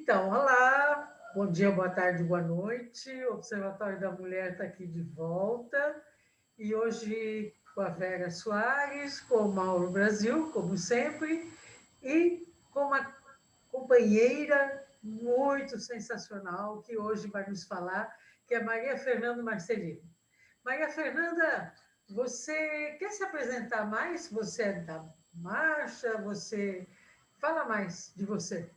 Então, olá, bom dia, boa tarde, boa noite. O Observatório da Mulher está aqui de volta. E hoje com a Vera Soares, com o Mauro Brasil, como sempre, e com uma companheira muito sensacional que hoje vai nos falar, que é Maria Fernanda Marcelino. Maria Fernanda, você quer se apresentar mais? Você é da marcha? Você fala mais de você.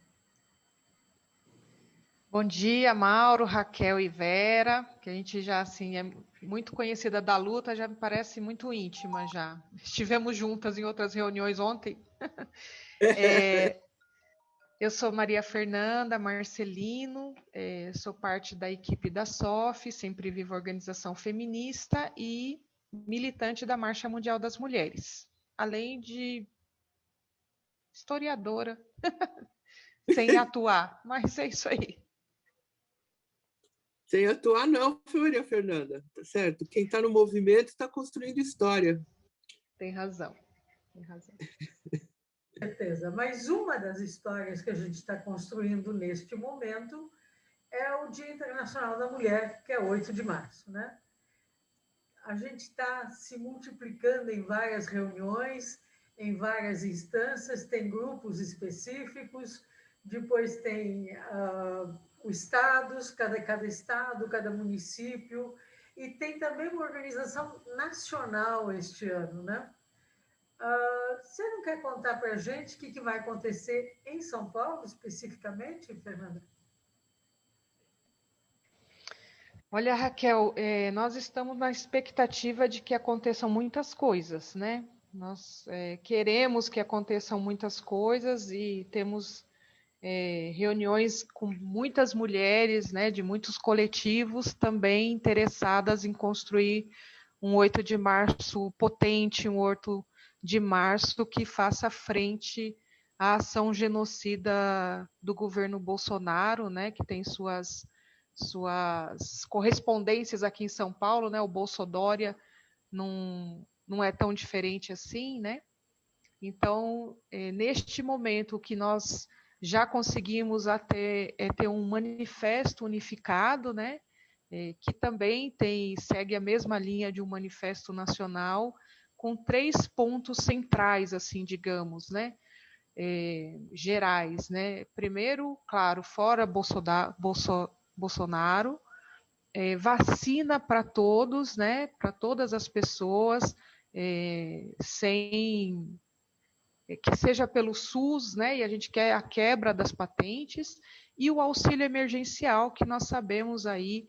Bom dia, Mauro, Raquel e Vera, que a gente já assim é muito conhecida da luta, já me parece muito íntima já. Estivemos juntas em outras reuniões ontem. Eu sou Maria Fernanda Marcelino, sou parte da equipe da SOF, Sempre Viva Organização Feminista e militante da Marcha Mundial das Mulheres, além de historiadora, sem atuar, mas é isso aí. Sem atuar, não, Maria Fernanda, tá certo? Quem está no movimento está construindo história. Tem razão, tem razão. Certeza, mas uma das histórias que a gente está construindo neste momento é o Dia Internacional da Mulher, que é 8 de março, né? A gente está se multiplicando em várias reuniões, em várias instâncias, tem grupos específicos, depois tem os estados, cada estado, cada município, e tem também uma organização nacional este ano, né? Você não quer contar para a gente o que vai acontecer em São Paulo, especificamente, Fernanda? Olha, Raquel, nós estamos na expectativa de que aconteçam muitas coisas, né? Nós queremos que aconteçam muitas coisas e temos reuniões com muitas mulheres, né, de muitos coletivos também interessadas em construir um 8 de março potente, um 8 de março que faça frente à ação genocida do governo Bolsonaro, né, que tem suas correspondências aqui em São Paulo, né, o Bolsodória não é tão diferente assim, né? Então, neste momento que nós já conseguimos até ter um manifesto unificado, né, que também segue a mesma linha de um manifesto nacional, com 3 pontos centrais, assim, digamos, né, gerais, né. Primeiro, claro, fora Bolsonaro, vacina para todos, né, para todas as pessoas, sem que seja pelo SUS, né, e a gente quer a quebra das patentes, e o auxílio emergencial, que nós sabemos aí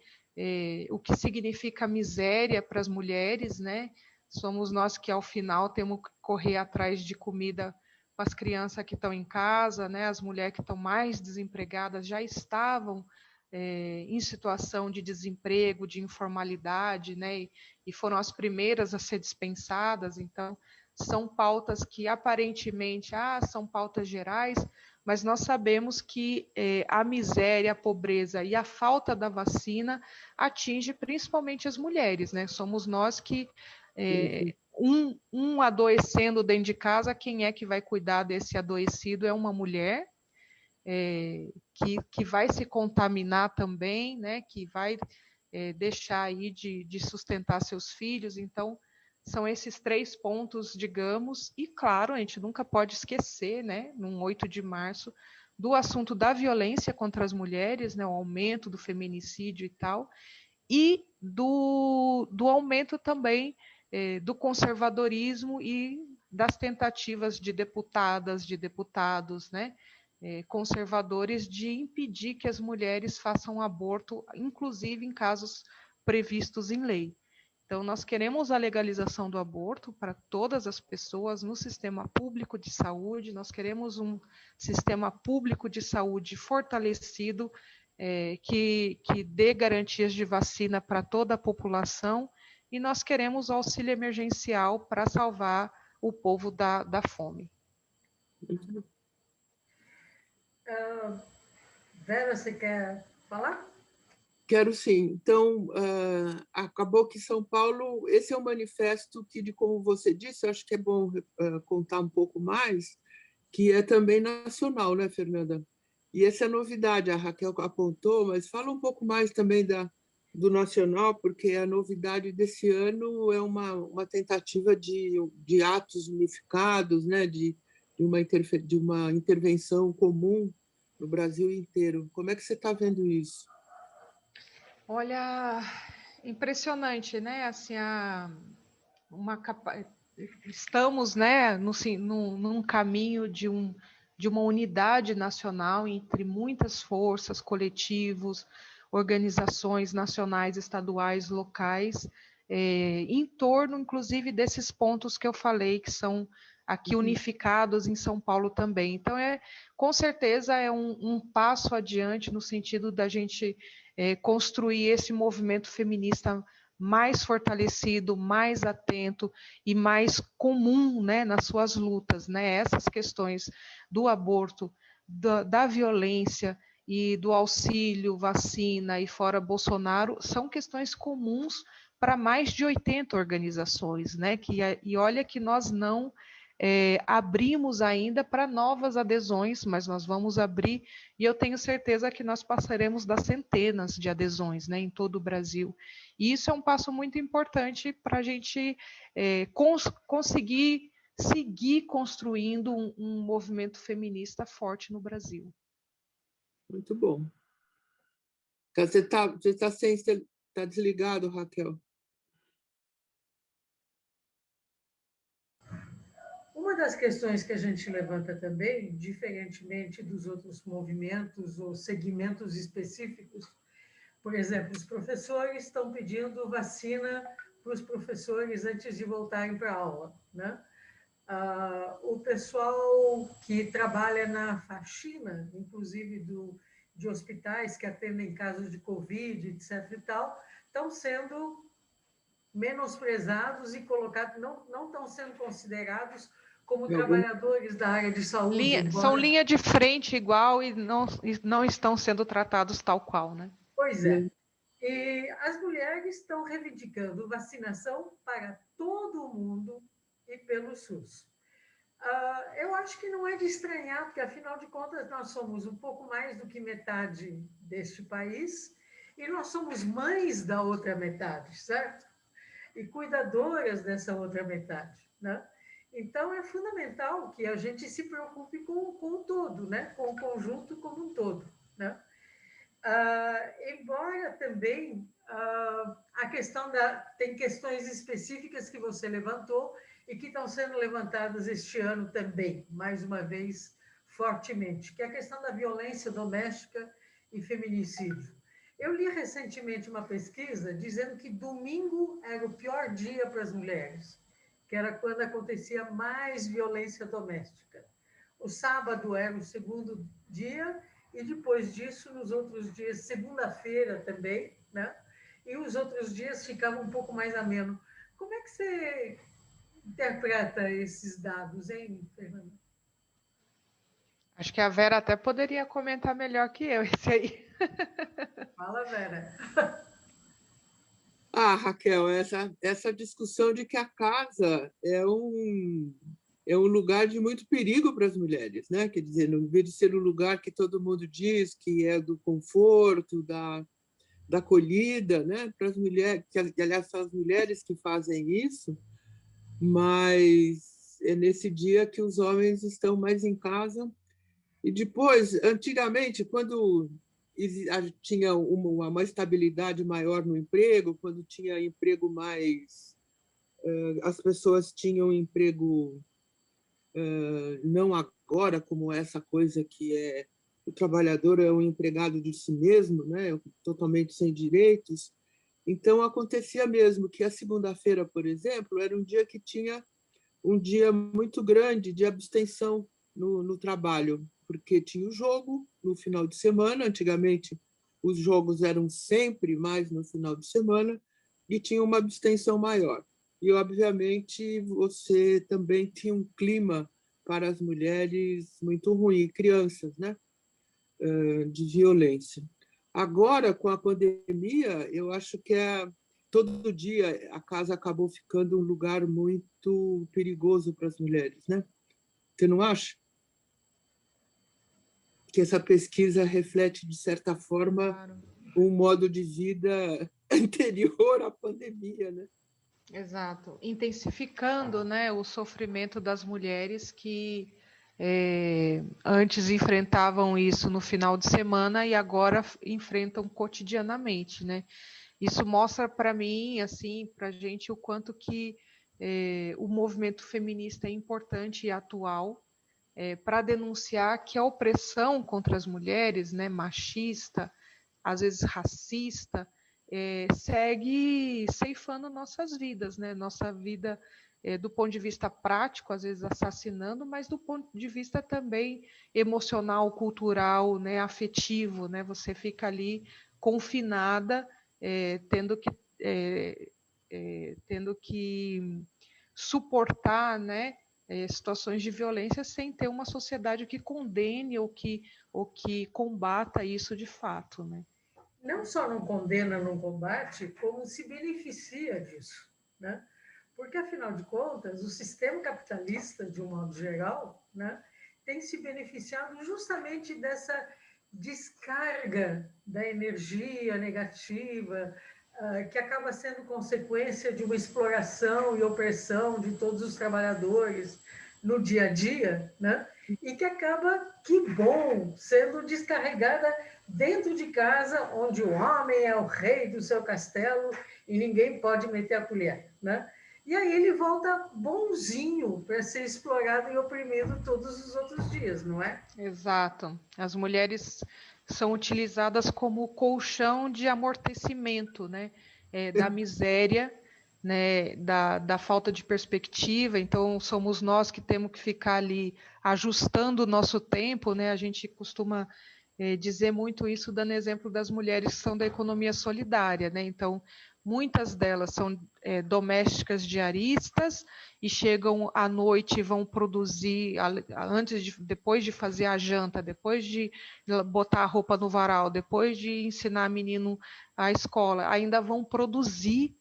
o que significa miséria para as mulheres, né, somos nós que ao final temos que correr atrás de comida para as crianças que estão em casa, né, as mulheres que estão mais desempregadas já estavam em situação de desemprego, de informalidade, né, e foram as primeiras a ser dispensadas, então são pautas que aparentemente são pautas gerais, mas nós sabemos que a miséria, a pobreza e a falta da vacina atinge principalmente as mulheres, né? Somos nós que, um adoecendo dentro de casa, quem é que vai cuidar desse adoecido é uma mulher, que vai se contaminar também, né? Que vai deixar aí de sustentar seus filhos, então são esses 3 pontos, digamos, e claro, a gente nunca pode esquecer, né, num 8 de março, do assunto da violência contra as mulheres, né, o aumento do feminicídio e tal, e do aumento também do conservadorismo e das tentativas de deputadas, de deputados, né, conservadores, de impedir que as mulheres façam aborto, inclusive em casos previstos em lei. Então, nós queremos a legalização do aborto para todas as pessoas no sistema público de saúde, nós queremos um sistema público de saúde fortalecido, que dê garantias de vacina para toda a população, e nós queremos o auxílio emergencial para salvar o povo da fome. Vera, você quer falar? Quero sim. Então, acabou que São Paulo, esse é um manifesto que, como você disse, eu acho que é bom contar um pouco mais, que é também nacional, né, Fernanda? E essa é novidade, a Raquel apontou, mas fala um pouco mais também do Nacional, porque a novidade desse ano é uma tentativa de atos unificados, né, de uma intervenção comum no Brasil inteiro. Como é que você está vendo isso? Olha, impressionante, né? Assim, estamos, né, num caminho de uma unidade nacional entre muitas forças, coletivos, organizações nacionais, estaduais, locais, em torno, inclusive, desses pontos que eu falei, que são aqui unificados em São Paulo também. Então, com certeza, é um passo adiante no sentido da gente construir esse movimento feminista mais fortalecido, mais atento e mais comum, né, nas suas lutas, né? Essas questões do aborto, da violência e do auxílio, vacina e fora Bolsonaro são questões comuns para mais de 80 organizações, né? E olha que nós não abrimos ainda para novas adesões, mas nós vamos abrir e eu tenho certeza que nós passaremos das centenas de adesões, né, em todo o Brasil. E isso é um passo muito importante para a gente conseguir seguir construindo um movimento feminista forte no Brasil. Muito bom. Então, você tá desligado, Raquel. Uma das questões que a gente levanta também, diferentemente dos outros movimentos ou segmentos específicos, por exemplo, os professores estão pedindo vacina para os professores antes de voltarem para a aula, né? O pessoal que trabalha na faxina, inclusive de hospitais que atendem casos de Covid, etc. e tal, estão sendo menosprezados e colocados, não estão sendo considerados como trabalhadores da área de saúde. São linha de frente igual e não estão sendo tratados tal qual, né? Pois é. E as mulheres estão reivindicando vacinação para todo mundo e pelo SUS. Eu acho que não é de estranhar, porque, afinal de contas, nós somos um pouco mais do que metade deste país e nós somos mães da outra metade, certo? E cuidadoras dessa outra metade, né? Então, é fundamental que a gente se preocupe com o todo, né? Com o conjunto como um todo, né? Embora também a questão tem questões específicas que você levantou e que estão sendo levantadas este ano também, mais uma vez, fortemente, que é a questão da violência doméstica e feminicídio. Eu li recentemente uma pesquisa dizendo que domingo era o pior dia para as mulheres, que era quando acontecia mais violência doméstica. O sábado era o segundo dia e depois disso, nos outros dias, segunda-feira também, né? E os outros dias ficavam um pouco mais ameno. Como é que você interpreta esses dados, hein, Fernanda? Acho que a Vera até poderia comentar melhor que eu esse aí. Fala, Vera. Raquel, essa discussão de que a casa é um lugar de muito perigo para as mulheres, né? Quer dizer, não devia ser um lugar que todo mundo diz que é do conforto, da acolhida, né? Para as mulheres, que aliás são as mulheres que fazem isso, mas é nesse dia que os homens estão mais em casa. E depois, antigamente, quando tinha uma estabilidade maior no emprego, quando tinha emprego mais. As pessoas tinham emprego não agora, como essa coisa que o trabalhador é um empregado de si mesmo, né, totalmente sem direitos. Então, acontecia mesmo que a segunda-feira, por exemplo, era um dia que tinha um dia muito grande de abstenção no trabalho, porque tinha o jogo no final de semana. Antigamente, os jogos eram sempre mais no final de semana e tinha uma abstenção maior. E, obviamente, você também tinha um clima para as mulheres muito ruim, crianças, né? De violência. Agora, com a pandemia, eu acho que todo dia a casa acabou ficando um lugar muito perigoso para as mulheres, né? Você não acha? que essa pesquisa reflete, de certa forma, Claro. um modo de vida anterior à pandemia, né? Exato, intensificando, né, o sofrimento das mulheres que antes enfrentavam isso no final de semana e agora enfrentam cotidianamente, né? Isso mostra para mim, assim, para a gente o quanto que o movimento feminista é importante e atual para denunciar que a opressão contra as mulheres, né, machista, às vezes racista, segue ceifando nossas vidas, né? Nossa vida do ponto de vista prático, às vezes assassinando, mas do ponto de vista também emocional, cultural, né? Afetivo, né? Você fica ali confinada, tendo que suportar, né? Situações de violência sem ter uma sociedade que condene ou que combata isso de fato, né? Não só não condena, não combate, como se beneficia disso, né? Porque, afinal de contas, o sistema capitalista, de um modo geral, né, tem se beneficiado justamente dessa descarga da energia negativa, que acaba sendo consequência de uma exploração e opressão de todos os trabalhadores no dia a dia, né? E que acaba, que bom, sendo descarregada dentro de casa, onde o homem é o rei do seu castelo e ninguém pode meter a colher, né? E aí ele volta bonzinho para ser explorado e oprimido todos os outros dias, não é? Exato. As mulheres são utilizadas como colchão de amortecimento, né? Da miséria, né? Da falta de perspectiva. Então, somos nós que temos que ficar ali ajustando o nosso tempo, né? A gente costuma dizer muito isso, dando exemplo das mulheres que são da economia solidária, né? Então, muitas delas são domésticas diaristas e chegam à noite e vão produzir, depois de fazer a janta, depois de botar a roupa no varal, depois de ensinar menino à escola, ainda vão produzir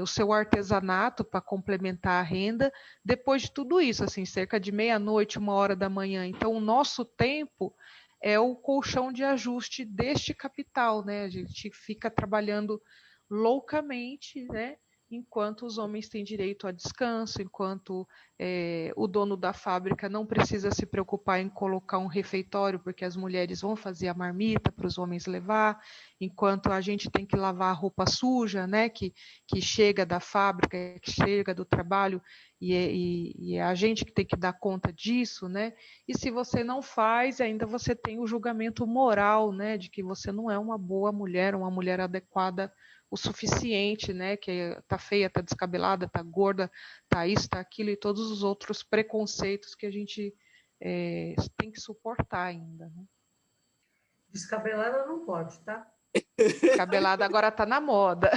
o seu artesanato para complementar a renda, depois de tudo isso, assim, cerca de meia-noite, 1h da manhã. Então, o nosso tempo é o colchão de ajuste deste capital, né? A gente fica trabalhando loucamente, né? Enquanto os homens têm direito a descanso, enquanto o dono da fábrica não precisa se preocupar em colocar um refeitório, porque as mulheres vão fazer a marmita para os homens levar, enquanto a gente tem que lavar a roupa suja, né, que chega da fábrica, que chega do trabalho, e é a gente que tem que dar conta disso, né? E se você não faz, ainda você tem o julgamento moral, né, de que você não é uma boa mulher, uma mulher adequada o suficiente, né? Que tá feia, tá descabelada, tá gorda, tá isso, tá aquilo, e todos os outros preconceitos que a gente tem que suportar ainda. Né? Descabelada não pode, tá? Descabelada agora tá na moda.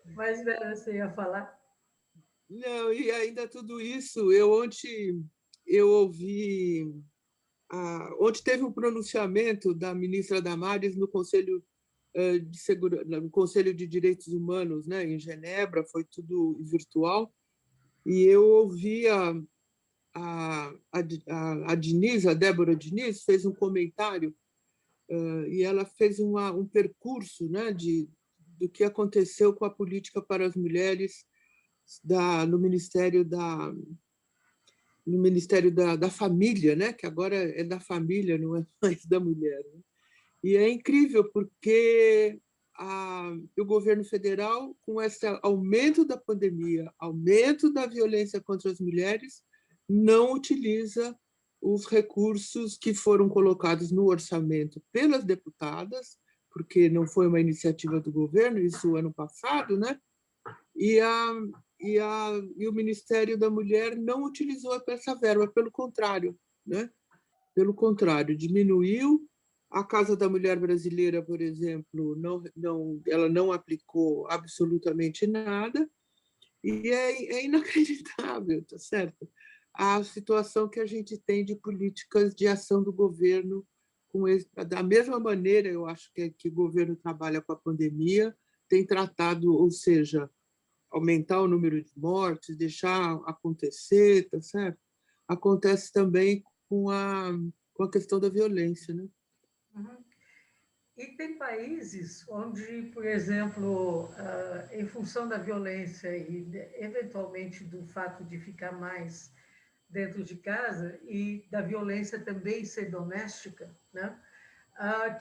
Mas Vera, você ia falar? Não, e ainda tudo isso, eu ouvi. Ontem teve um pronunciamento da ministra Damares no Conselho no Conselho de Direitos Humanos, né, em Genebra, foi tudo virtual, e eu ouvi a Diniz, a Débora Diniz, fez um comentário e ela fez um percurso, né, do que aconteceu com a política para as mulheres no Ministério da Família, né, que agora é da família, não é mais da mulher. Né? E é incrível porque o governo federal, com esse aumento da pandemia, aumento da violência contra as mulheres, não utiliza os recursos que foram colocados no orçamento pelas deputadas, porque não foi uma iniciativa do governo, isso ano passado, né? E o Ministério da Mulher não utilizou essa verba, pelo contrário, né? Pelo contrário, diminuiu. A Casa da Mulher Brasileira, por exemplo, ela não aplicou absolutamente nada, e é inacreditável, tá certo? A situação que a gente tem de políticas de ação do governo, da mesma maneira, eu acho que o governo trabalha com a pandemia, tem tratado, ou seja, aumentar o número de mortes, deixar acontecer, tá certo? acontece também com a questão da violência, né? Uhum. E tem países onde, por exemplo, em função da violência e, eventualmente, do fato de ficar mais dentro de casa e da violência também ser doméstica, né?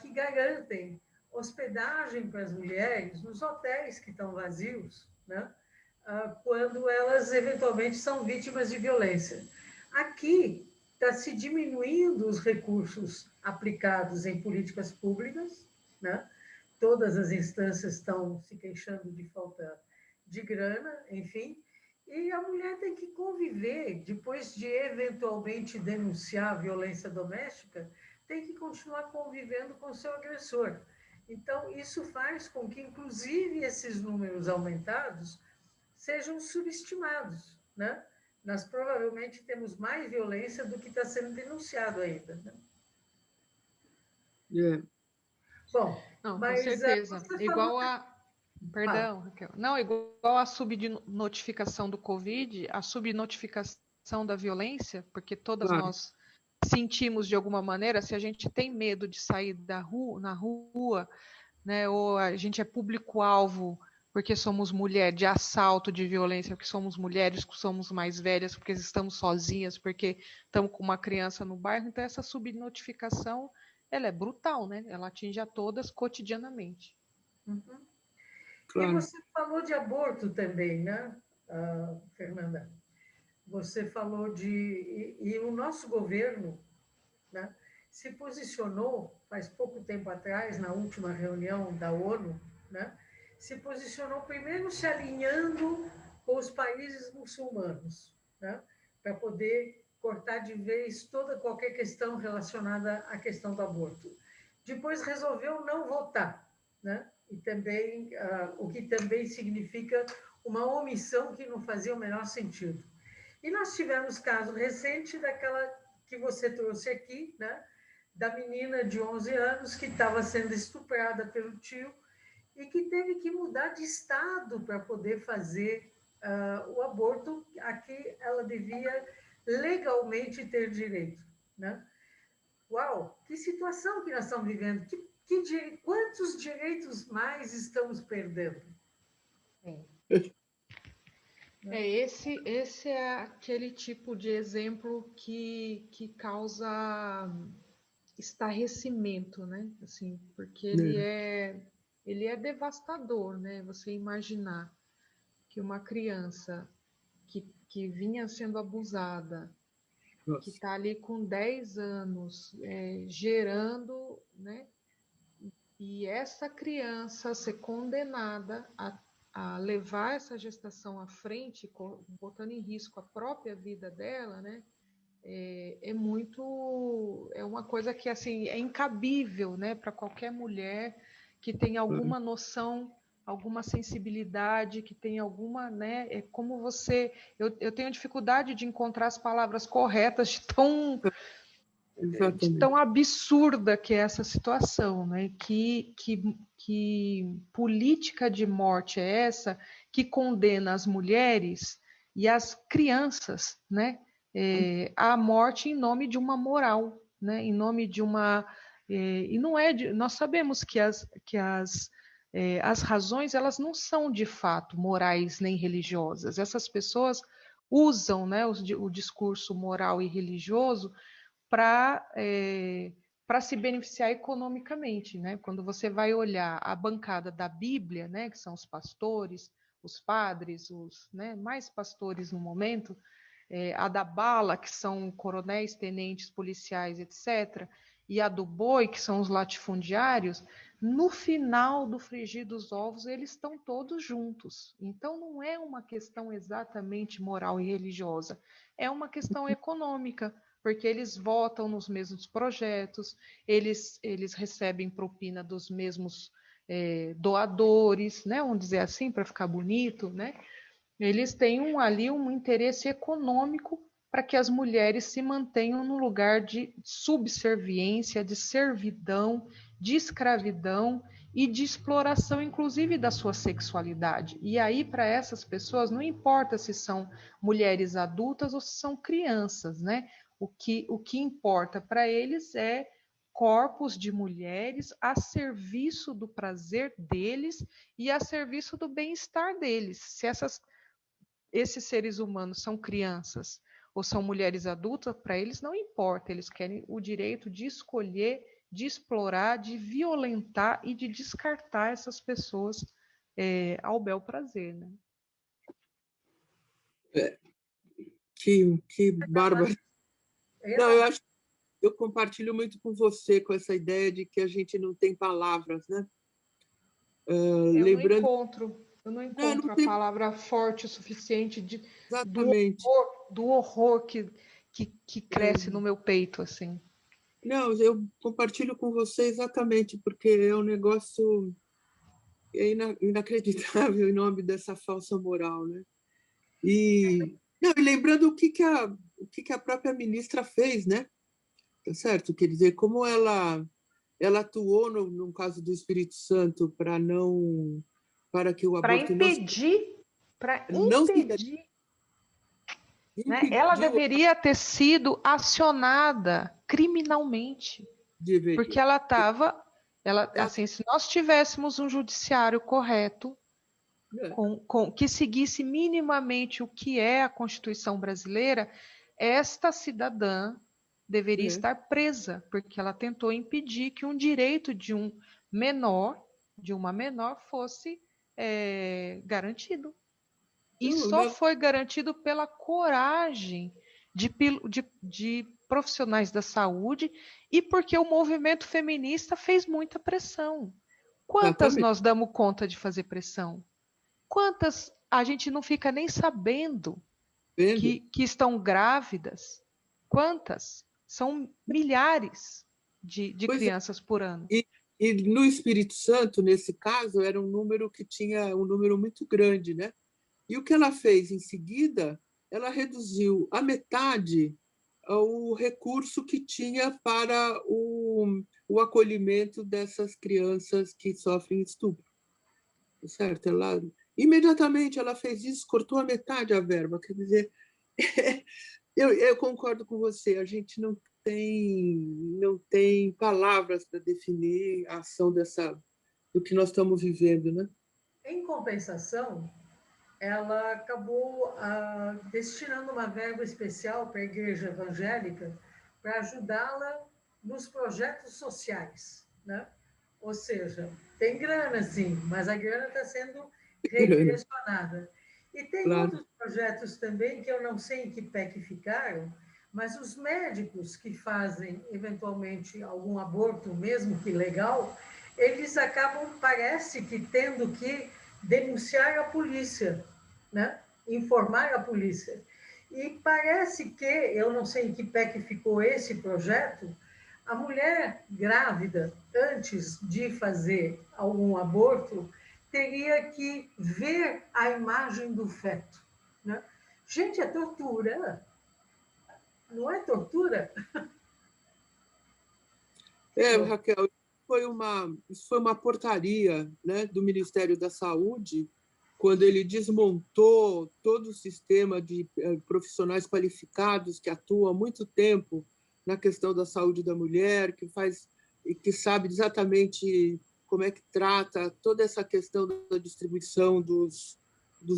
Que garantem hospedagem para as mulheres nos hotéis que estão vazios, né? Quando elas eventualmente são vítimas de violência. Aqui está se diminuindo os recursos aplicados em políticas públicas, né? Todas as instâncias estão se queixando de falta de grana, enfim, e a mulher tem que conviver, depois de eventualmente denunciar a violência doméstica, tem que continuar convivendo com seu agressor. Então, isso faz com que, inclusive, esses números aumentados sejam subestimados, né? Nós provavelmente temos mais violência do que está sendo denunciado ainda, né? É. Bom, Não, com mas certeza. você Igual falou... a. Perdão, Raquel. Não, igual a subnotificação do Covid, a subnotificação da violência, porque todas Claro. nós sentimos de alguma maneira, se a gente tem medo de sair na rua, né, ou a gente é público-alvo porque somos mulher, de assalto, de violência, porque somos mulheres, porque somos mais velhas, porque estamos sozinhas, porque estamos com uma criança no bairro, então essa subnotificação, ela é brutal, né? Ela atinge a todas cotidianamente. Uhum. E Claro. você falou de aborto também, né, Fernanda? Você falou de... E o nosso governo, né, se posicionou, faz pouco tempo atrás, na última reunião da ONU, né, se posicionou primeiro se alinhando com os países muçulmanos, né, para poder cortar de vez qualquer questão relacionada à questão do aborto. Depois resolveu não votar, né, e também, o que também significa uma omissão que não fazia o menor sentido. E nós tivemos caso recente daquela que você trouxe aqui, né, da menina de 11 anos que estava sendo estuprada pelo tio e que teve que mudar de estado para poder fazer o aborto a que ela devia legalmente ter direito, né? Uau, que situação que nós estamos vivendo! Quantos direitos mais estamos perdendo? Esse é aquele tipo de exemplo que causa estarrecimento, né? Assim, porque ele é devastador, né? Você imaginar que uma criança que vinha sendo abusada, que está ali com 10 anos, gerando, né? E essa criança ser condenada a levar essa gestação à frente, botando em risco a própria vida dela, né? É uma coisa que assim é incabível, né, para qualquer mulher que tenha alguma noção, alguma sensibilidade, que tenha alguma, né, como você, eu tenho dificuldade de encontrar as palavras corretas de tão absurda que é essa situação, né? Que política de morte é essa que condena as mulheres e as crianças, né? À morte em nome de uma moral, né? Em nome de uma e não é nós sabemos que as razões elas não são de fato morais nem religiosas. Essas pessoas usam, né, o discurso moral e religioso para se beneficiar economicamente, né? Quando você vai olhar a bancada da Bíblia, né, que são os pastores, os padres, os, né, mais pastores no momento, a da bala, que são coronéis, tenentes, policiais, etc., e a do boi, que são os latifundiários, no final do frigir dos ovos, eles estão todos juntos. Então, não é uma questão exatamente moral e religiosa, é uma questão econômica, porque eles votam nos mesmos projetos, eles recebem propina dos mesmos doadores, né? Vamos dizer assim, para ficar bonito, né? Eles têm ali um interesse econômico para que as mulheres se mantenham no lugar de subserviência, de servidão, de escravidão e de exploração, inclusive, da sua sexualidade. E aí, para essas pessoas, não importa se são mulheres adultas ou se são crianças, né? O que importa para eles é corpos de mulheres a serviço do prazer deles e a serviço do bem-estar deles. Se esses seres humanos são crianças ou são mulheres adultas, para eles não importa, eles querem o direito de escolher, de explorar, de violentar e de descartar essas pessoas ao bel prazer. Né? Que bárbaro. Não, eu compartilho muito com você com essa ideia de que a gente não tem palavras, né? Lembrando... Eu não encontro a palavra forte o suficiente Exatamente. do horror que cresce no meu peito, assim. Não, eu compartilho com você exatamente, porque é um negócio inacreditável em nome dessa falsa moral, né? E lembrando o que a própria ministra fez, né? Tá certo? Quer dizer, como ela atuou no caso do Espírito Santo para que o aborto não se né? Ela deveria ter sido acionada criminalmente, porque ela estava, assim, se nós tivéssemos um judiciário correto, que seguisse minimamente o que é a Constituição brasileira, esta cidadã deveria estar presa, porque ela tentou impedir que um direito de uma menor, fosse garantido. E só foi garantido pela coragem de profissionais da saúde e porque o movimento feminista fez muita pressão. Quantas nós damos conta de fazer pressão? Quantas a gente não fica nem sabendo que estão grávidas? Quantas? São milhares de crianças por ano. E no Espírito Santo, nesse caso, era um número que tinha um número muito grande, né? E o que ela fez em seguida, ela reduziu a metade o recurso que tinha para o acolhimento dessas crianças que sofrem estupro. Certo? Imediatamente ela fez isso, cortou a metade a verba. Quer dizer, eu concordo com você, a gente não tem palavras para definir a ação do que nós estamos vivendo, né? Em compensação, ela acabou destinando uma verba especial para a igreja evangélica para ajudá-la nos projetos sociais, né? Ou seja, tem grana, sim, mas a grana está sendo redirecionada. E tem outros projetos também que eu não sei em que pé que ficaram, mas os médicos que fazem, eventualmente, algum aborto, mesmo que legal, eles acabam, parece que, tendo que denunciar a polícia, né? Informar a polícia. E parece que, eu não sei em que pé que ficou esse projeto, a mulher grávida, antes de fazer algum aborto, teria que ver a imagem do feto. Né? Gente, é tortura. Não é tortura? Raquel, isso foi uma portaria, né, do Ministério da Saúde, quando ele desmontou todo o sistema de profissionais qualificados que atuam há muito tempo na questão da saúde da mulher, que sabe exatamente como é que trata toda essa questão da distribuição dos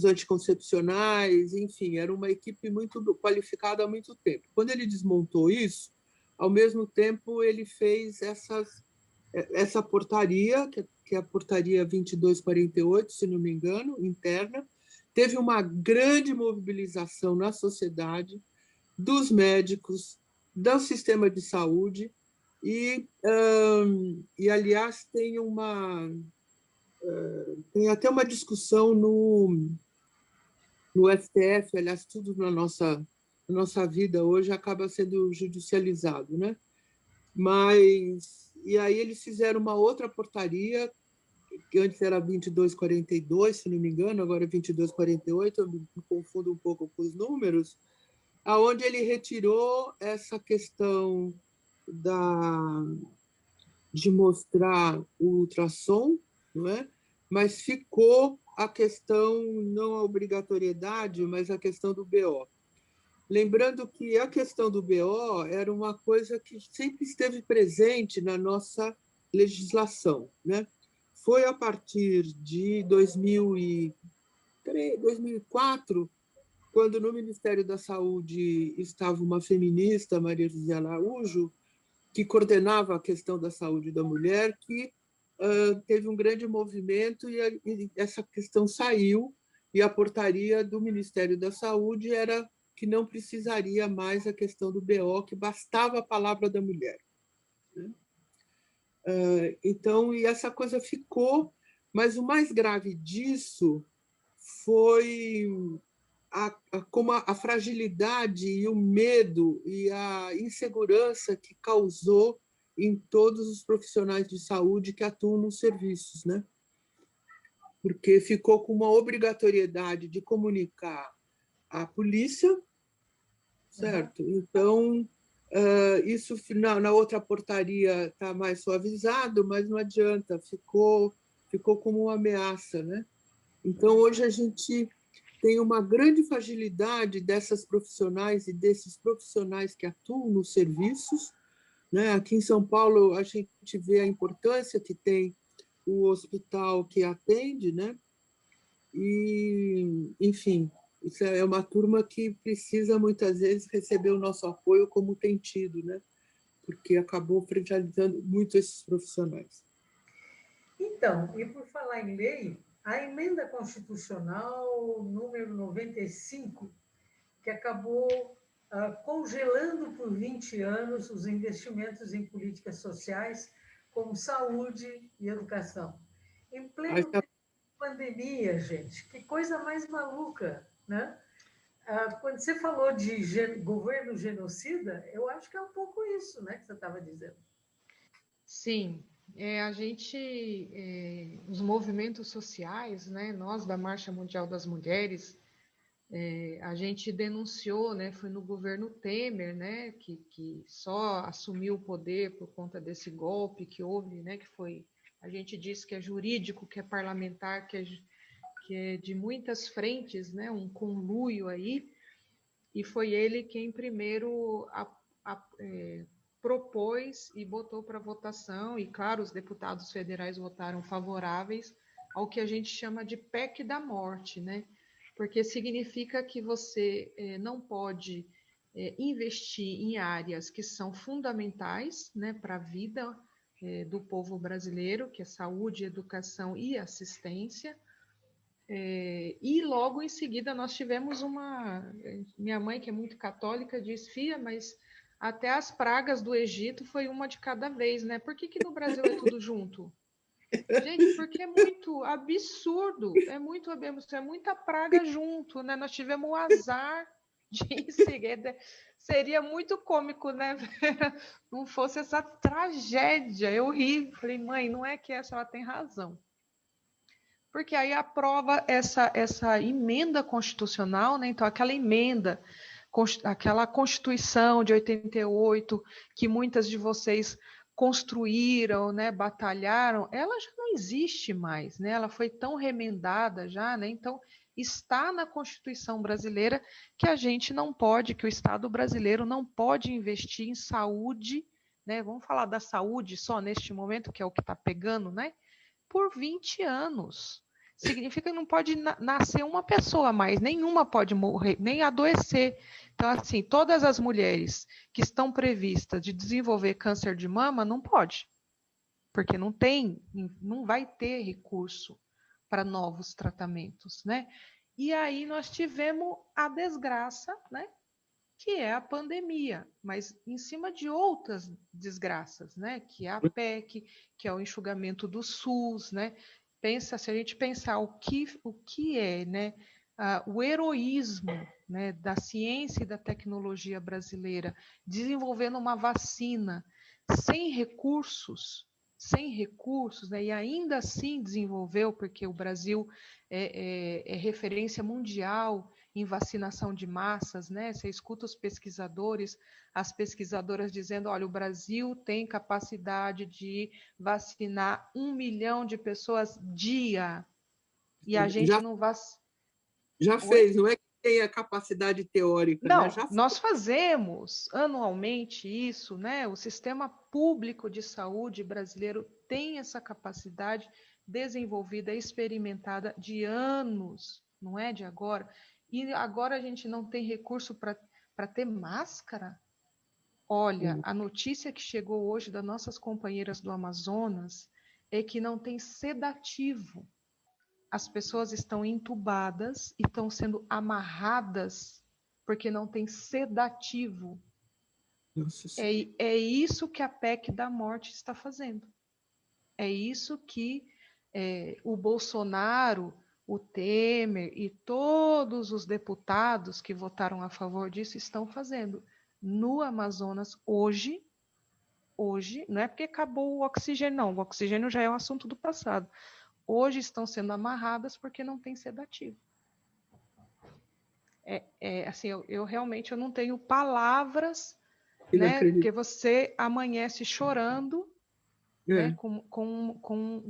anticoncepcionais, enfim, era uma equipe muito qualificada há muito tempo. Quando ele desmontou isso, ao mesmo tempo ele fez essa portaria, que é a portaria 2248, se não me engano, interna, teve uma grande mobilização na sociedade, dos médicos, do sistema de saúde, e aliás, tem até uma discussão no STF, aliás, tudo na nossa vida hoje acaba sendo judicializado, né? E aí eles fizeram uma outra portaria, que antes era 2242, se não me engano, agora é 2248, eu me confundo um pouco com os números, aonde ele retirou essa questão de mostrar o ultrassom, não é? Mas ficou a questão, não a obrigatoriedade, mas a questão do BO. Lembrando que a questão do BO era uma coisa que sempre esteve presente na nossa legislação, né? Foi a partir de 2004, quando no Ministério da Saúde estava uma feminista, Maria José Araújo, que coordenava a questão da saúde da mulher, que teve um grande movimento e essa questão saiu, e a portaria do Ministério da Saúde era que não precisaria mais a questão do BO, que bastava a palavra da mulher. Então, e essa coisa ficou, mas o mais grave disso foi como a fragilidade e o medo e a insegurança que causou em todos os profissionais de saúde que atuam nos serviços, né? Porque ficou com uma obrigatoriedade de comunicar à polícia, certo? Então, isso na outra portaria está mais suavizado, mas não adianta, ficou como uma ameaça, né? Então, hoje a gente tem uma grande fragilidade dessas profissionais e desses profissionais que atuam nos serviços, né? Aqui em São Paulo, a gente vê a importância que tem o hospital que atende, né? E, enfim, isso é uma turma que precisa, muitas vezes, receber o nosso apoio como tem tido, né? Porque acabou fragilizando muito esses profissionais. Então, e por falar em lei, a emenda constitucional número 95, que acabou congelando por 20 anos os investimentos em políticas sociais, como saúde e educação. Em pleno pandemia, gente, que coisa mais maluca, né? Quando você falou de governo genocida, eu acho que é um pouco isso, né, que você estava dizendo. Sim, os movimentos sociais, né, nós da Marcha Mundial das Mulheres, a gente denunciou, né, foi no governo Temer, né, que só assumiu o poder por conta desse golpe que houve, né, a gente disse que é jurídico, que é parlamentar, que é de muitas frentes, né, um conluio aí, e foi ele quem primeiro propôs e botou para votação, e claro, os deputados federais votaram favoráveis ao que a gente chama de PEC da morte, né? Porque significa que você não pode investir em áreas que são fundamentais, né, para a vida do povo brasileiro, que é saúde, educação e assistência. E logo em seguida nós tivemos minha mãe, que é muito católica, diz: filha, mas até as pragas do Egito foi uma de cada vez, né? Por que no Brasil é tudo junto? Gente, porque é muito absurdo, é muita praga junto, né? Nós tivemos o azar de em seguida. Seria muito cômico, né? Não fosse essa tragédia. Eu ri, falei: mãe, não é que ela tem razão. Porque aí aprova essa emenda constitucional, né? Então, aquela Constituição de 88, que muitas de vocês construíram, né, batalharam, ela já não existe mais, né? Ela foi tão remendada já, né? Então, está na Constituição brasileira que a gente não pode, que o Estado brasileiro não pode investir em saúde, né? Vamos falar da saúde só neste momento, que é o que está pegando, né? Por 20 anos. Significa que não pode nascer uma pessoa mais, nenhuma pode morrer, nem adoecer. Então, assim, todas as mulheres que estão previstas de desenvolver câncer de mama, não pode. Porque não vai ter recurso para novos tratamentos, né? E aí nós tivemos a desgraça, né? Que é a pandemia, mas em cima de outras desgraças, né? Que é a PEC, que é o enxugamento do SUS, né? Se a gente pensar o que é, né? O heroísmo, né, da ciência e da tecnologia brasileira, desenvolvendo uma vacina sem recursos, né, e ainda assim desenvolveu, porque o Brasil é referência mundial em vacinação de massas, né? Você escuta os pesquisadores, as pesquisadoras dizendo, olha, o Brasil tem capacidade de vacinar 1 milhão de pessoas dia, e a gente Já, não vacina. já fez, não é que tem a capacidade teórica, né? Não, Já nós fazemos anualmente isso, né? O sistema público de saúde brasileiro tem essa capacidade desenvolvida, experimentada de anos, não é de agora. E agora a gente não tem recurso para ter máscara? Olha, a notícia que chegou hoje das nossas companheiras do Amazonas é que não tem sedativo. As pessoas estão entubadas e estão sendo amarradas porque não tem sedativo. É isso que a PEC da morte está fazendo. É isso que o Bolsonaro, o Temer e todos os deputados que votaram a favor disso estão fazendo. No Amazonas, hoje, não é porque acabou o oxigênio, não. O oxigênio já é um assunto do passado. Hoje estão sendo amarradas porque não tem sedativo. Assim, eu realmente não tenho palavras, né? Porque você amanhece chorando, né? Com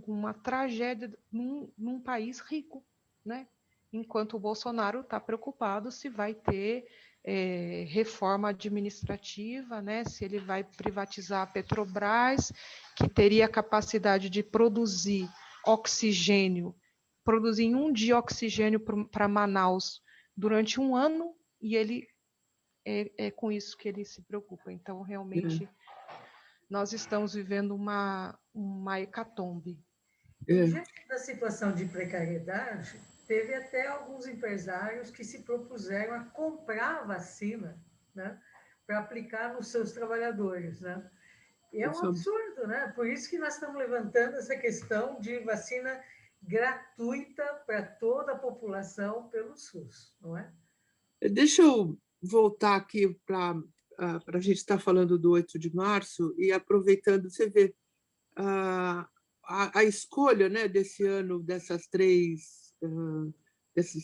uma tragédia num país rico, né? Enquanto o Bolsonaro está preocupado se vai ter reforma administrativa, né? Se ele vai privatizar a Petrobras, que teria a capacidade de produzir oxigênio, produzir em um dia oxigênio para Manaus durante um ano, e ele é com isso que ele se preocupa. Então, realmente, nós estamos vivendo uma hecatombe. Diante da situação de precariedade, teve até alguns empresários que se propuseram a comprar vacina, né, para aplicar nos seus trabalhadores, né? E é um absurdo, né? Por isso que nós estamos levantando essa questão de vacina gratuita para toda a população pelo SUS, não é? Deixa eu voltar aqui para a gente estar falando do 8 de março e aproveitando, você vê a escolha, né, desse ano desses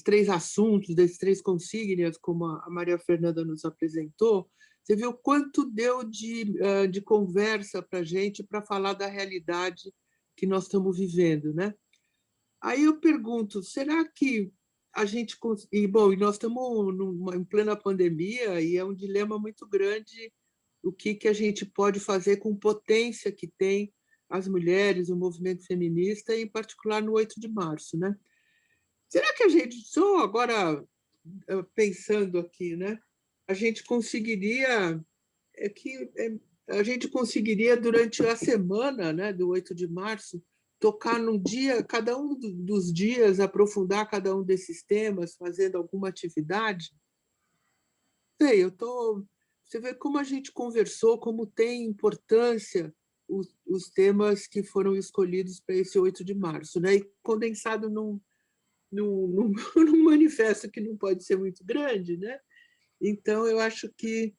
três assuntos, desses três consignas, como a Maria Fernanda nos apresentou, você viu quanto deu de conversa para a gente para falar da realidade que nós estamos vivendo, né? Aí eu pergunto, será que a gente... E nós estamos em plena pandemia e é um dilema muito grande o que a gente pode fazer com potência que tem as mulheres, o movimento feminista, em particular no 8 de março, né? Será que a gente, só agora pensando aqui, né? A gente conseguiria durante a semana, né, do 8 de março, tocar num dia, cada um dos dias, aprofundar cada um desses temas, fazendo alguma atividade? Sei, você vê como a gente conversou, como tem importância os temas que foram escolhidos para esse 8 de março, né? E condensado num manifesto que não pode ser muito grande, né? Então, eu acho que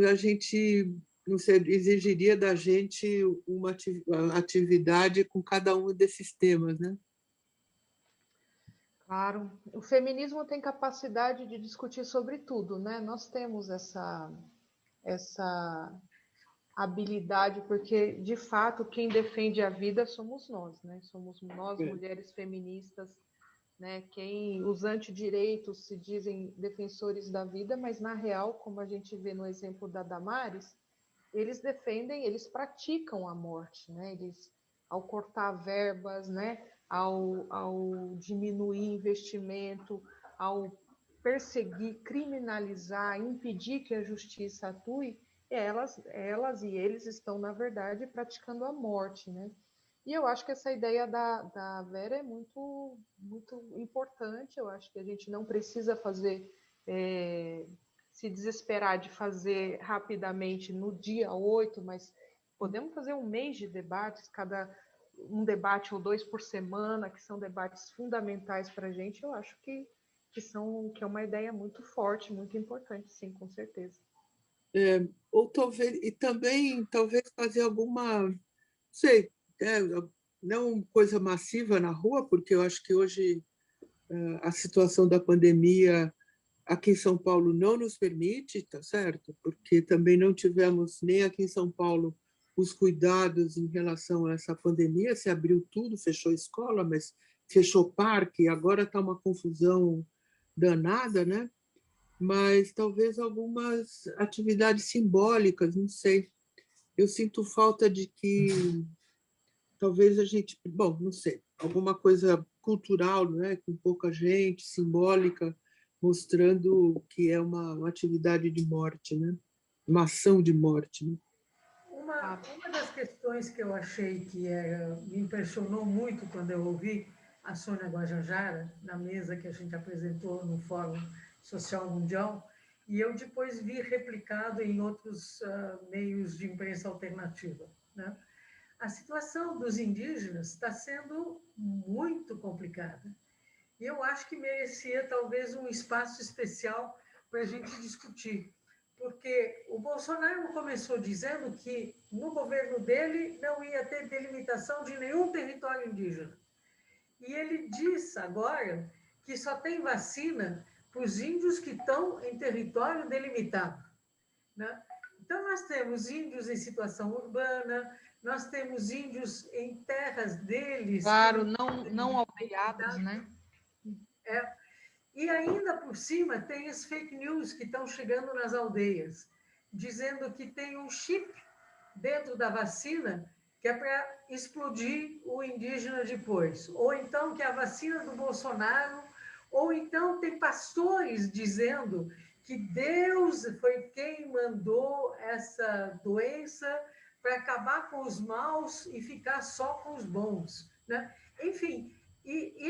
a gente não sei, exigiria da gente uma atividade com cada um desses temas, né? Claro, o feminismo tem capacidade de discutir sobre tudo, né? Nós temos essa habilidade, porque, de fato, quem defende a vida somos nós, né? Somos nós, mulheres feministas, né? Os antidireitos se dizem defensores da vida, mas, na real, como a gente vê no exemplo da Damares, eles defendem, eles praticam a morte, né? Eles, ao cortar verbas, né? Ao diminuir investimento, ao perseguir, criminalizar, impedir que a justiça atue, elas e eles estão, na verdade, praticando a morte, né? E eu acho que essa ideia da Vera é muito, muito importante. Eu acho que a gente não precisa se desesperar de fazer rapidamente no dia 8, mas podemos fazer um mês de debates, um debate ou dois por semana, que são debates fundamentais para a gente. Eu acho que é uma ideia muito forte, muito importante, sim, com certeza. Ou talvez, e também talvez fazer alguma, não sei, não coisa massiva na rua, porque eu acho que hoje a situação da pandemia aqui em São Paulo não nos permite, tá certo? Porque também não tivemos nem aqui em São Paulo os cuidados em relação a essa pandemia. Se abriu tudo, fechou escola, mas fechou parque, agora está uma confusão danada, né? Mas talvez algumas atividades simbólicas, não sei. Eu sinto falta de que talvez a gente, bom, não sei, alguma coisa cultural, né, com pouca gente, simbólica, mostrando que é uma atividade de morte, né? Uma ação de morte. Né? Uma das questões que eu achei que me impressionou muito quando eu ouvi a Sônia Guajajara, na mesa que a gente apresentou no Fórum Social Mundial, e eu depois vi replicado em outros meios de imprensa alternativa, né? A situação dos indígenas está sendo muito complicada. E eu acho que merecia talvez um espaço especial para a gente discutir. Porque o Bolsonaro começou dizendo que no governo dele não ia ter delimitação de nenhum território indígena. E ele diz agora que só tem vacina para os índios que estão em território delimitado, né? Então, nós temos índios em situação urbana, nós temos índios em terras deles. Claro, não aldeados, né? E ainda por cima tem as fake news que estão chegando nas aldeias, dizendo que tem um chip dentro da vacina que é para explodir o indígena depois. Ou então que é a vacina do Bolsonaro, ou então tem pastores dizendo que Deus foi quem mandou essa doença para acabar com os maus e ficar só com os bons, né? Enfim,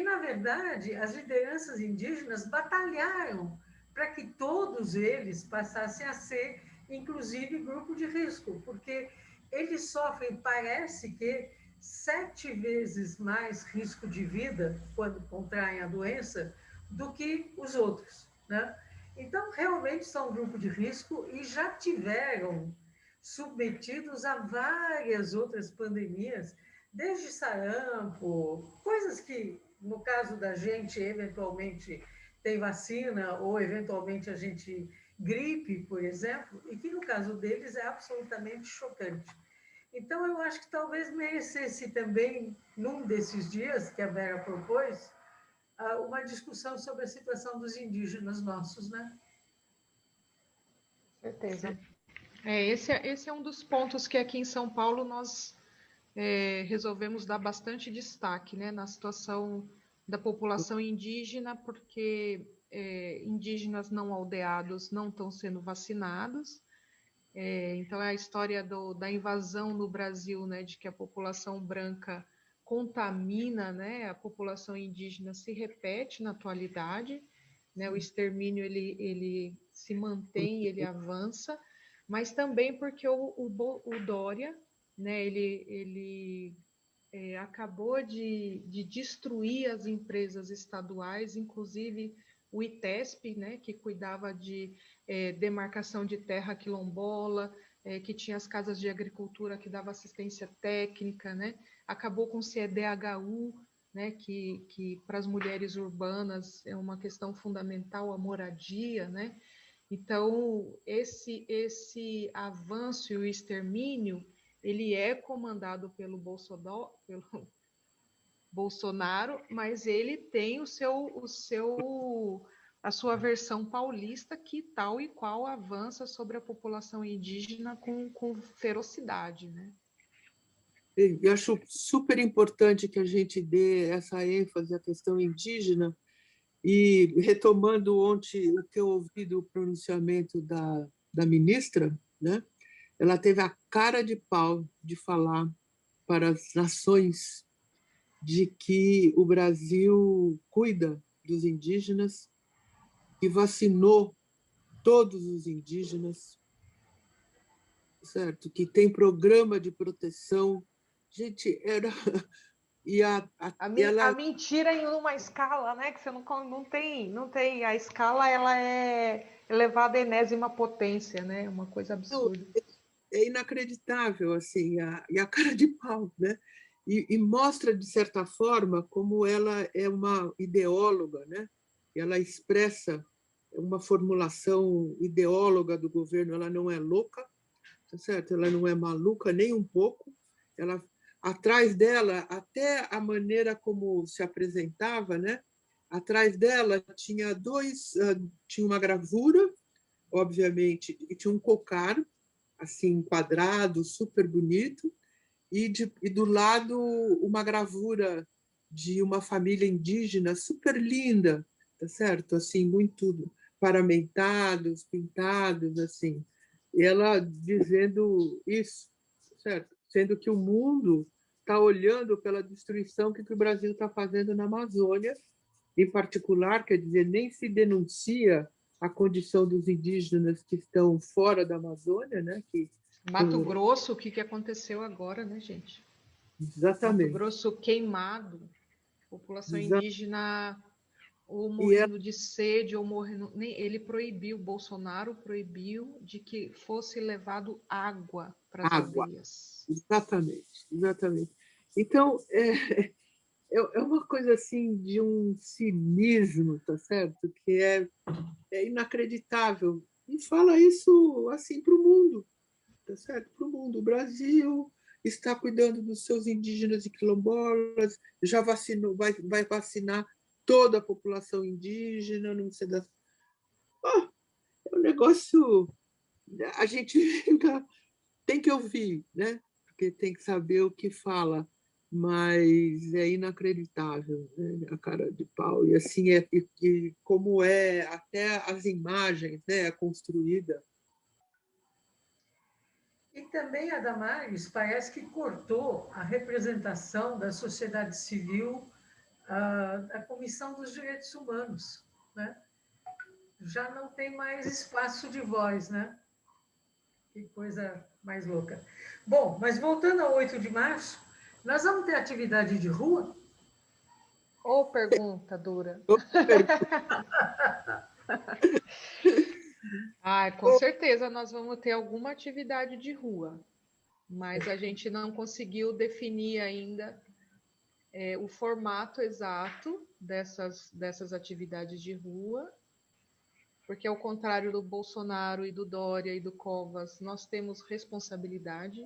na verdade, as lideranças indígenas batalharam para que todos eles passassem a ser, inclusive, grupo de risco, porque eles sofrem, parece que, 7 vezes mais risco de vida quando contraem a doença do que os outros, né? Então, realmente são um grupo de risco e já tiveram submetidos a várias outras pandemias, desde sarampo, coisas que, no caso da gente, eventualmente tem vacina, ou eventualmente a gente gripe, por exemplo, e que no caso deles é absolutamente chocante. Então, eu acho que talvez merecesse também, num desses dias que a Vera propôs, uma discussão sobre a situação dos indígenas nossos, né? Certeza. Esse é um dos pontos que aqui em São Paulo nós resolvemos dar bastante destaque, né, na situação da população indígena, porque indígenas não aldeados não estão sendo vacinados. Então, é a história da invasão no Brasil, né, de que a população branca contamina, né, a população indígena se repete na atualidade, né, o extermínio ele se mantém, ele avança, mas também porque o Dória, né, ele acabou de destruir as empresas estaduais, inclusive o ITESP, né, que cuidava de demarcação de terra quilombola, que tinha as casas de agricultura que dava assistência técnica, né, acabou com o CDHU, né, que para as mulheres urbanas é uma questão fundamental, a moradia, né. Então, esse avanço e o extermínio, ele é comandado pelo Bolsonaro, mas ele tem a sua versão paulista que tal e qual avança sobre a população indígena com ferocidade, né? Eu acho super importante que a gente dê essa ênfase à questão indígena e, retomando ontem o que eu ouvi do pronunciamento da ministra, né? Ela teve a cara de pau de falar para as nações de que o Brasil cuida dos indígenas e vacinou todos os indígenas, certo? Que tem programa de proteção. Gente, era... E a mentira em uma escala, né? Que você não tem. A escala ela é elevada à enésima potência, né? Uma coisa absurda. É inacreditável, assim, e a cara de pau, né? E mostra, de certa forma, como ela é uma ideóloga, né? Ela expressa uma formulação ideóloga do governo, ela não é louca, tá certo? Ela não é maluca nem um pouco. Ela, atrás dela, até a maneira como se apresentava, né? Atrás dela tinha uma gravura, obviamente, e tinha um cocar, assim, quadrado, super bonito, e do lado uma gravura de uma família indígena super linda, tá certo? Assim, muito paramentados, pintados, assim. E ela dizendo isso, certo? Sendo que o mundo está olhando pela destruição que o Brasil está fazendo na Amazônia, em particular, quer dizer, nem se denuncia a condição dos indígenas que estão fora da Amazônia, né? Mato Grosso, o que aconteceu agora, né, gente? Mato Exatamente. Grosso queimado, população indígena ou E morrendo de sede, ou morrendo. Ele proibiu, Bolsonaro proibiu de que fosse levado água para as água, aldeias. exatamente, exatamente. Então, é uma coisa assim de um cinismo, tá certo? Que é inacreditável. E fala isso assim para o mundo, tá certo? Para o mundo. O Brasil está cuidando dos seus indígenas e quilombolas, já vacinou, vai vacinar toda a população indígena, não sei das. Oh, é um negócio. A gente fica, tem que ouvir, né? Porque tem que saber o que fala, mas é inacreditável, né? A cara de pau. E assim e como é até as imagens, né? Construída. E também a Damares parece que cortou a representação da sociedade civil, a Comissão dos Direitos Humanos, né? Já não tem mais espaço de voz, né? Que coisa mais louca. Bom, mas voltando ao 8 de março, nós vamos ter atividade de rua? Ô, pergunta dura. Com certeza nós vamos ter alguma atividade de rua, mas a gente não conseguiu definir ainda o formato exato dessas atividades de rua, porque ao contrário do Bolsonaro e do Dória e do Covas, nós temos responsabilidade,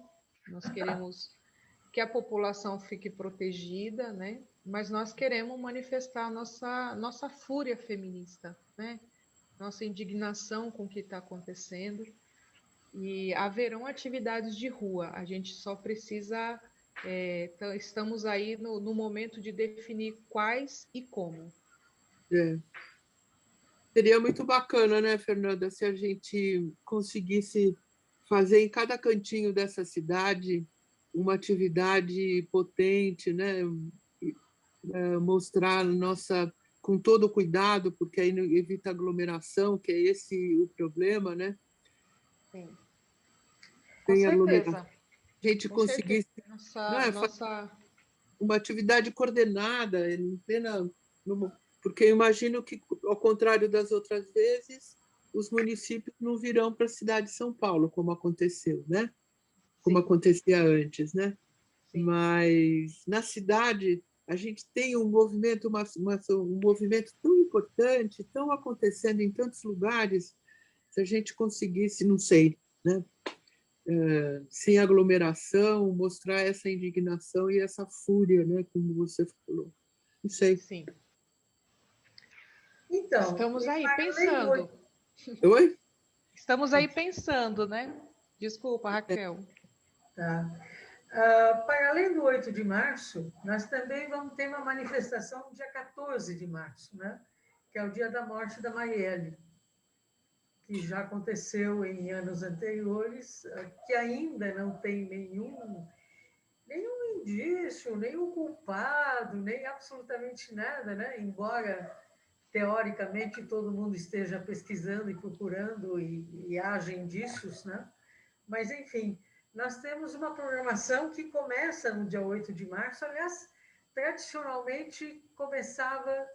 nós queremos que a população fique protegida, né? Mas nós queremos manifestar nossa fúria feminista, né? Nossa indignação com o que está acontecendo. E haverão atividades de rua, a gente só precisa. Estamos aí no momento de definir quais e como. É. Seria muito bacana, né, Fernanda, se a gente conseguisse fazer em cada cantinho dessa cidade uma atividade potente, né, mostrar nossa com todo o cuidado, porque aí evita aglomeração, que é esse o problema, né? Sim. Com Sem aglomeração. certeza. A gente Com certeza. conseguisse, né, fazer uma atividade coordenada, em plena, porque eu imagino que, ao contrário das outras vezes, os municípios não virão para a cidade de São Paulo, como aconteceu, né? Como Sim. acontecia antes, né? Sim. Mas na cidade a gente tem um movimento, um movimento tão importante, tão acontecendo em tantos lugares, se a gente conseguisse, não sei, né? Sem aglomeração, mostrar essa indignação e essa fúria, né? Como você falou. Não sei. Sim. Então, estamos aí pensando. Oi? Estamos aí pensando, né? Desculpa, Raquel. Tá. Para além do 8 de março, nós também vamos ter uma manifestação no dia 14 de março, né? Que é o dia da morte da Marielle, que já aconteceu em anos anteriores, que ainda não tem nenhum indício, nenhum culpado, nem absolutamente nada, né? Embora, teoricamente, todo mundo esteja pesquisando e procurando e haja indícios, né? Mas, enfim, nós temos uma programação que começa no dia 8 de março. Aliás, tradicionalmente,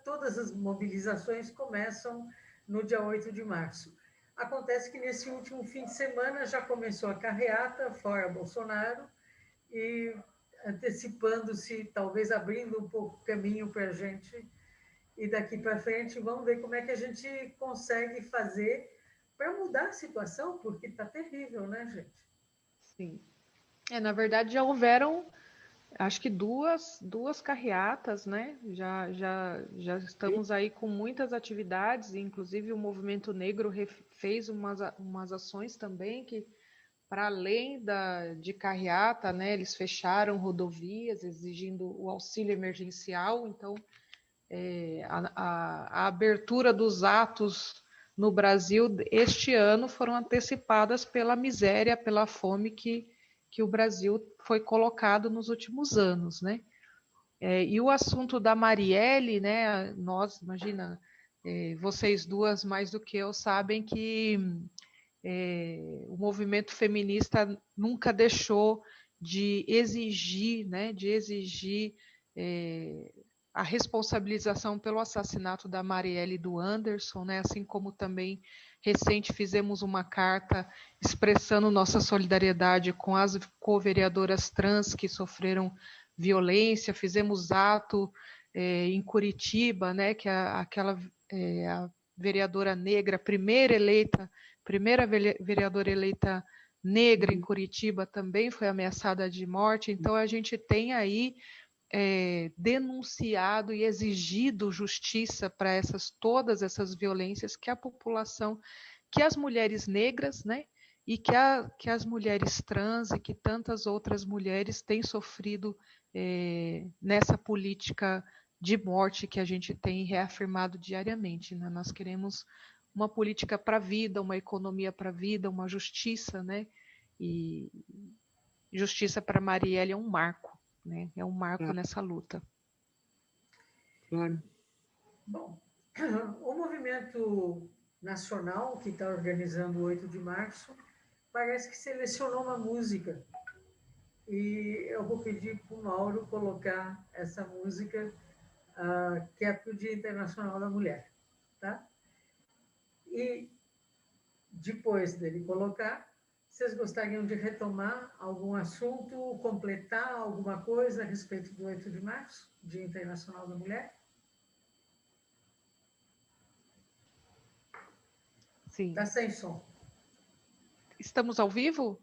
todas as mobilizações começam no dia 8 de março. Acontece que nesse último fim de semana já começou a carreata, fora Bolsonaro, e antecipando-se, talvez abrindo um pouco caminho para a gente e daqui para frente vamos ver como é que a gente consegue fazer para mudar a situação, porque está terrível, né, gente? Sim. Na verdade, já houveram, acho que duas carreatas, né? Já estamos aí com muitas atividades, inclusive o Movimento Negro fez umas ações também que, para além de carreata, né, eles fecharam rodovias exigindo o auxílio emergencial. Então, a abertura dos atos no Brasil este ano foram antecipadas pela miséria, pela fome que o Brasil foi colocado nos últimos anos, né? E o assunto da Marielle, né? Nós, imagina, vocês duas mais do que eu sabem que o movimento feminista nunca deixou de exigir, né? De exigir a responsabilização pelo assassinato da Marielle e do Anderson, né? Assim como também recente fizemos uma carta expressando nossa solidariedade com as co-vereadoras trans que sofreram violência, fizemos ato em Curitiba, né? Que aquela a vereadora negra, primeira vereadora eleita negra em Curitiba também foi ameaçada de morte. Então a gente tem aí denunciado e exigido justiça para todas essas violências que a população, que as mulheres negras, né, e que as mulheres trans e que tantas outras mulheres têm sofrido nessa política de morte que a gente tem reafirmado diariamente, né? Nós queremos uma política para a vida, uma economia para a vida, uma justiça, né? E justiça para Marielle é um marco, né? É um marco nessa luta. Claro. Bom, o movimento nacional que está organizando o 8 de março parece que selecionou uma música. E eu vou pedir para o Mauro colocar essa música, que é para o Dia Internacional da Mulher. Tá? E depois dele colocar, vocês gostariam de retomar algum assunto, completar alguma coisa a respeito do 8 de março, Dia Internacional da Mulher? Sim. Está sem som. Estamos ao vivo?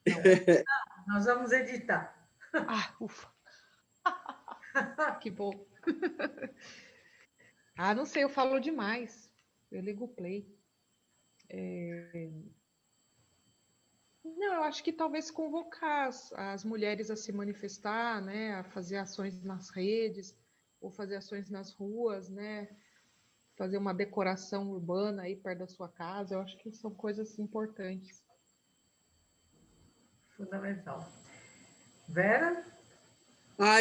Não. Nós vamos editar. Ufa. Que bom. Não sei, eu falo demais. Eu ligo o play. Não, eu acho que talvez convocar as mulheres a se manifestar, né, a fazer ações nas redes, ou fazer ações nas ruas, né, fazer uma decoração urbana aí perto da sua casa. Eu acho que são coisas importantes. Fundamental. Vera?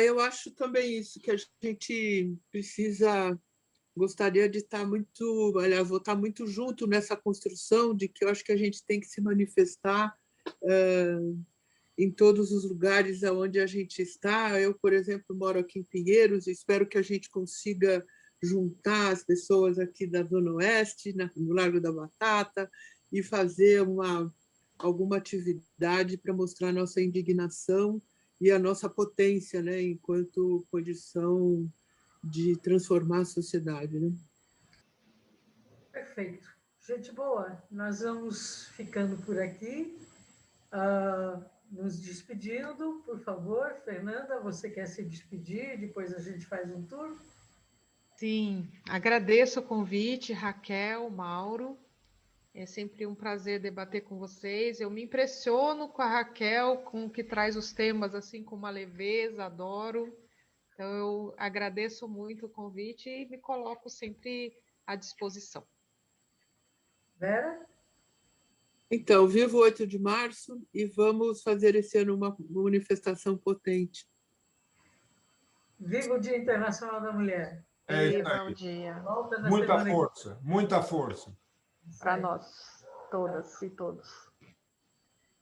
Eu acho também isso, que a gente gostaria de estar muito, aliás, vou estar muito junto nessa construção de que eu acho que a gente tem que se manifestar em todos os lugares onde a gente está. Eu, por exemplo, moro aqui em Pinheiros e espero que a gente consiga juntar as pessoas aqui da Zona Oeste, no Largo da Batata, e fazer alguma atividade para mostrar a nossa indignação e a nossa potência, né, enquanto condição de transformar a sociedade, né? Perfeito. Gente boa, nós vamos ficando por aqui, nos despedindo, por favor. Fernanda, você quer se despedir? Depois a gente faz um tour. Sim, agradeço o convite, Raquel, Mauro. É sempre um prazer debater com vocês. Eu me impressiono com a Raquel, com o que traz os temas assim com uma leveza, adoro. Então, eu agradeço muito o convite e me coloco sempre à disposição. Vera? Então, viva o 8 de março e vamos fazer esse ano uma manifestação potente. Viva o Dia Internacional da Mulher. Viva o dia. Volta na Muita semana força, muita força. Para nós, todas e todos.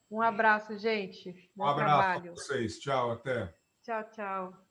Um abraço, gente. Bom Um abraço trabalho. para vocês. Tchau, até. Tchau, tchau.